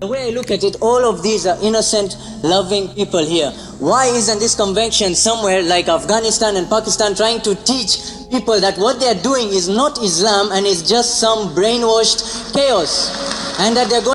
The way I look at it, all of these are innocent, loving people here. Why isn't this convention somewhere like Afghanistan and Pakistan trying to teach people that what they are doing is not Islam and is just some brainwashed chaos and that they're going...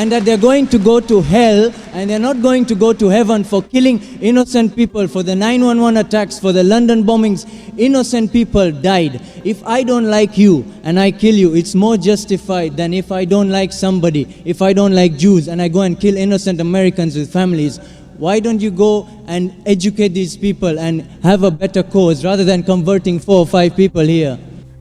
And that they're going to go to hell and they're not going to go to heaven for killing innocent people, for the 9/11 attacks, for the London bombings. Innocent people died. If I don't like you and I kill you, it's more justified than if I don't like somebody. If I don't like Jews and I go and kill innocent Americans with families. Why don't you go and educate these people and have a better cause rather than converting 4 or 5 people here?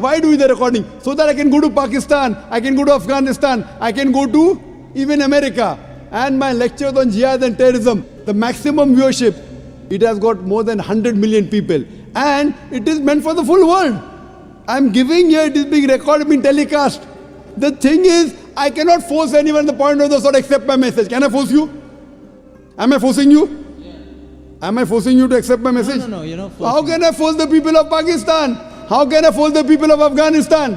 Why do the recording? So that I can go to Pakistan, I can go to Afghanistan, I can go to even America. And my lectures on jihad and terrorism, the maximum viewership, it has got more than 100 million people. And it is meant for the full world. I'm giving here, it is being recorded, being telecast. The thing is, I cannot force anyone at the point of the sword accept my message. Can I force you? Am I forcing you? Yeah. Am I forcing you to accept my message? No, you're not forcing. How can I force the people of Pakistan? How can I force the people of Afghanistan?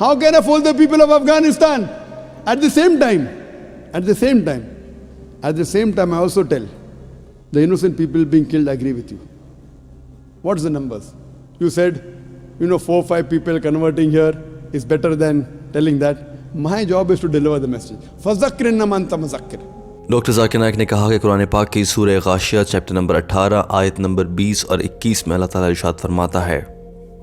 How can I force the people of Afghanistan? At the same time, I also tell the innocent people being killed, I agree with you. What's the numbers? You said, 4 or 5 people converting here is better than telling that. My job is to deliver the message. فَذَكِّرْ إِنَّمَا أَنْتَ مُذَكِّرٌ. Doctor Zakir Naik نے کہا کہ قرآن پاک کی سورہ غاشیہ chapter number 18 آیت number 20 اور 21 میں اللہ تعالیٰ ارشاد فرماتا ہے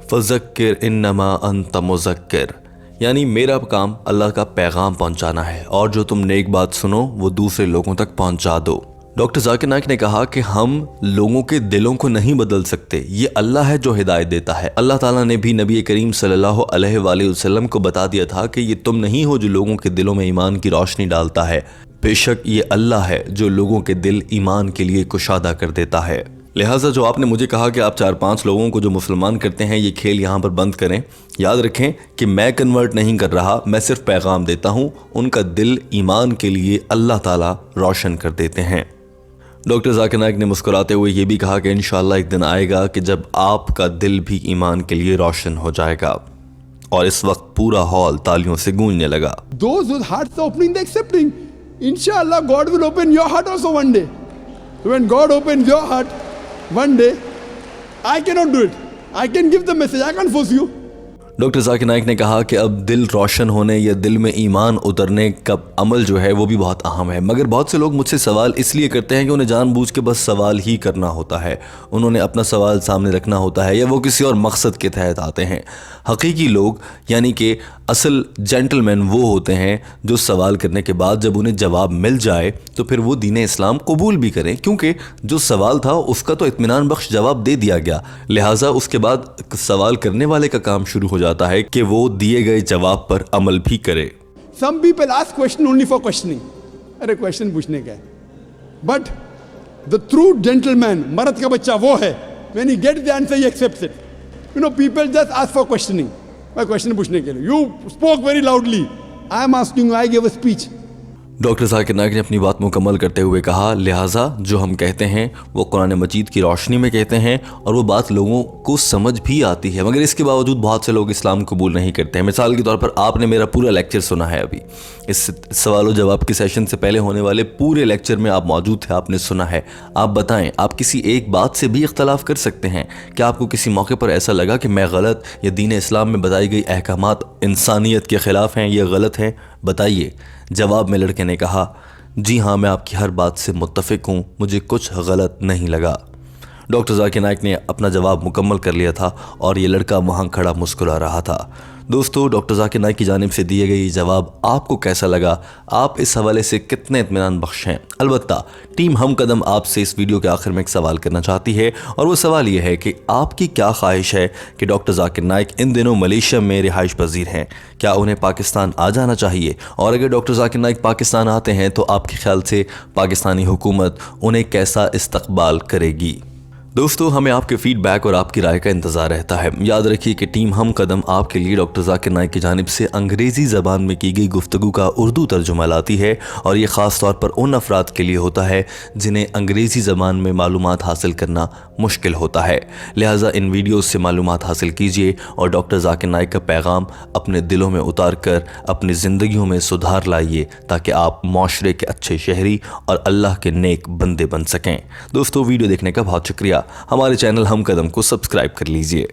فذکر انما انت مذکر، یعنی میرا کام اللہ کا پیغام پہنچانا ہے اور جو تم نیک بات سنو وہ دوسرے لوگوں تک پہنچا دو۔ ڈاکٹر ذاکر نائک نے کہا کہ ہم لوگوں کے دلوں کو نہیں بدل سکتے، یہ اللہ ہے جو ہدایت دیتا ہے۔ اللہ تعالیٰ نے بھی نبی کریم صلی اللہ علیہ وآلہ وسلم کو بتا دیا تھا کہ یہ تم نہیں ہو جو لوگوں کے دلوں میں ایمان کی روشنی ڈالتا ہے، بے شک یہ اللہ ہے جو لوگوں کے دل ایمان کے لیے کشادہ کر دیتا ہے۔ لہٰذا جو آپ نے مجھے کہا کہ آپ 4-5 لوگوں کو جو مسلمان کرتے ہیں یہ کھیل یہاں پر بند کریں، یاد رکھیں کہ میں کنورٹ نہیں کر رہا، میں صرف پیغام دیتا ہوں، ان کا دل ایمان کے لیے اللہ تعالیٰ روشن کر دیتے ہیں۔ ڈاکٹر ذاکر نائک نے مسکراتے ہوئے یہ بھی کہا کہ انشاءاللہ ایک دن آئے گا کہ جب آپ کا دل بھی ایمان کے لیے روشن ہو جائے گا، اور اس وقت پورا ہال تالیوں سے گونجنے لگا۔ Those whose hearts are opening, they're accepting. Inshallah, God will open your heart also one day. So when God opens your heart one day, I cannot do it. I can give the message. I can't force you. Doctor Zakir Naik نے کہا کہ اب دل روشن ہونے یا دل میں ایمان اترنے کا عمل جو ہے وہ بھی بہت اہم ہے، مگر بہت سے لوگ مجھ سے سوال اس لیے کرتے ہیں کہ انہیں جان بوجھ کے بس سوال ہی کرنا ہوتا ہے، انہوں نے اپنا سوال سامنے رکھنا ہوتا ہے یا وہ کسی اور مقصد کے تحت آتے ہیں۔ حقیقی لوگ یعنی کہ اصل جینٹل مین وہ ہوتے ہیں جو سوال کرنے کے بعد جب انہیں جواب مل جائے تو پھر وہ دین اسلام قبول بھی کریں، کیونکہ جو سوال تھا اس کا تو اطمینان بخش جواب دے دیا گیا، لہٰذا اس کے بعد سوال کرنے والے کا کام شروع ہو جاتا ہے کہ وہ دیے گئے جواب پر عمل بھی کرے۔ Some people ask question only for questioning. Array question پوچھنے کا ہے. But the true gentleman, مرد کا بچہ وہ ہے, when he gets the answer he accepts it. You know, people just ask for questioning. میں question پوچھنے کے لیے. You spoke very loudly. I am asking you, I gave a speech. Doctor Zakir Naik نے اپنی بات مکمل کرتے ہوئے کہا لہٰذا جو ہم کہتے ہیں وہ قرآن مجید کی روشنی میں کہتے ہیں اور وہ بات لوگوں کو سمجھ بھی آتی ہے، مگر اس کے باوجود بہت سے لوگ اسلام قبول نہیں کرتے ہیں۔ مثال کے طور پر آپ نے میرا پورا لیکچر سنا ہے، ابھی اس سوال و جواب کے سیشن سے پہلے ہونے والے پورے لیکچر میں آپ موجود تھے، آپ نے سنا ہے۔ آپ بتائیں، آپ کسی ایک بات سے بھی اختلاف کر سکتے ہیں؟ کیا آپ کو کسی موقع پر ایسا لگا کہ میں غلط یا دین اسلام میں بتائی گئی احکامات انسانیت کے خلاف ہیں، یہ غلط ہیں؟ بتائیے۔ جواب میں لڑکے نے کہا جی ہاں، میں آپ کی ہر بات سے متفق ہوں، مجھے کچھ غلط نہیں لگا۔ ڈاکٹر ذاکر نائک نے اپنا جواب مکمل کر لیا تھا اور یہ لڑکا وہاں کھڑا مسکرا رہا تھا۔ دوستو، ڈاکٹر ذاکر نائک کی جانب سے دیے گئے یہ جواب آپ کو کیسا لگا؟ آپ اس حوالے سے کتنے اطمینان بخش ہیں؟ البتہ ٹیم ہم قدم آپ سے اس ویڈیو کے آخر میں ایک سوال کرنا چاہتی ہے، اور وہ سوال یہ ہے کہ آپ کی کیا خواہش ہے کہ ڈاکٹر ذاکر نائک ان دنوں ملیشیا میں رہائش پذیر ہیں، کیا انہیں پاکستان آ جانا چاہیے؟ اور اگر ڈاکٹر ذاکر نائک پاکستان آتے ہیں تو آپ کے خیال سے پاکستانی حکومت انہیں کیسا استقبال کرے گی؟ دوستو، ہمیں آپ کے فیڈ بیک اور آپ کی رائے کا انتظار رہتا ہے۔ یاد رکھیے کہ ٹیم ہم قدم آپ کے لیے ڈاکٹر ذاکر نائک کی جانب سے انگریزی زبان میں کی گئی گفتگو کا اردو ترجمہ لاتی ہے، اور یہ خاص طور پر ان افراد کے لیے ہوتا ہے جنہیں انگریزی زبان میں معلومات حاصل کرنا مشکل ہوتا ہے۔ لہٰذا ان ویڈیوز سے معلومات حاصل کیجیے اور ڈاکٹر ذاکر نائک کا پیغام اپنے دلوں میں اتار کر اپنی زندگیوں میں سدھار لائیے، تاکہ آپ معاشرے کے اچھے شہری اور اللہ کے نیک بندے بن سکیں۔ دوستو، ویڈیو دیکھنے کا بہت شکریہ۔ ہمارے چینل ہم قدم کو سبسکرائب کر لیجئے۔